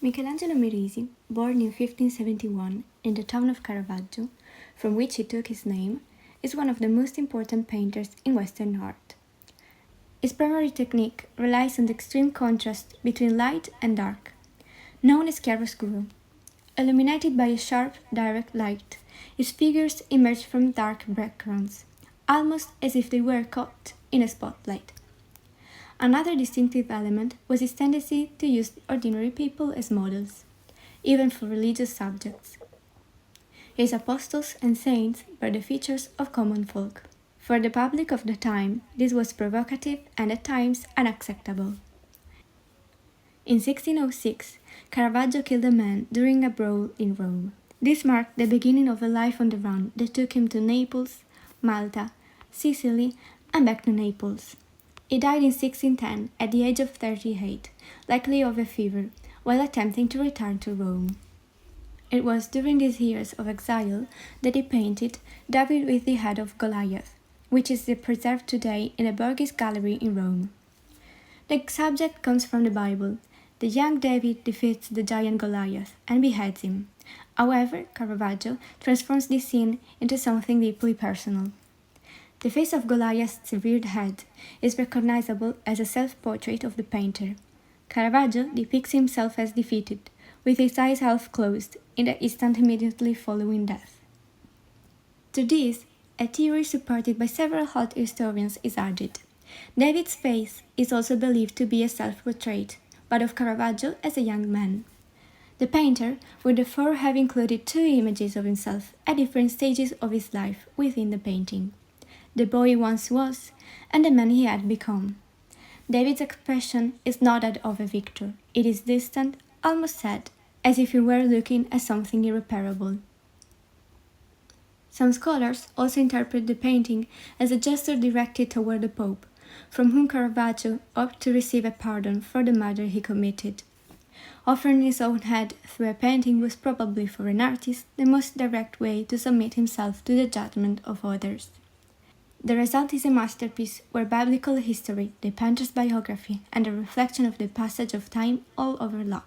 Michelangelo Merisi, born in 1571 in the town of Caravaggio, from which he took his name, is one of the most important painters in Western art. His primary technique relies on the extreme contrast between light and dark, known as chiaroscuro. Illuminated by a sharp, direct light, his figures emerge from dark backgrounds, almost as if they were caught in a spotlight. Another distinctive element was his tendency to use ordinary people as models, even for religious subjects. His apostles and saints were the features of common folk. For the public of the time, this was provocative and at times unacceptable. In 1606, Caravaggio killed a man during a brawl in Rome. This marked the beginning of a life on the run that took him to Naples, Malta, Sicily, and back to Naples. He died in 1610 at the age of 38, likely of a fever, while attempting to return to Rome. It was during these years of exile that he painted David with the head of Goliath, which is preserved today in the Borghese Gallery in Rome. The subject comes from the Bible. The young David defeats the giant Goliath and beheads him. However, Caravaggio transforms this scene into something deeply personal. The face of Goliath's severed head is recognizable as a self-portrait of the painter. Caravaggio depicts himself as defeated, with his eyes half closed, in the instant immediately following death. To this, a theory supported by several art historians is added. David's face is also believed to be a self-portrait, but of Caravaggio as a young man. The painter would therefore have included two images of himself at different stages of his life within the painting: the boy he once was, and the man he had become. David's expression is not that of a victor. It is distant, almost sad, as if he were looking at something irreparable. Some scholars also interpret the painting as a gesture directed toward the Pope, from whom Caravaggio hoped to receive a pardon for the murder he committed. Offering his own head through a painting was probably for an artist the most direct way to submit himself to the judgment of others. The result is a masterpiece where biblical history, the painter's biography, and the reflection of the passage of time all overlap.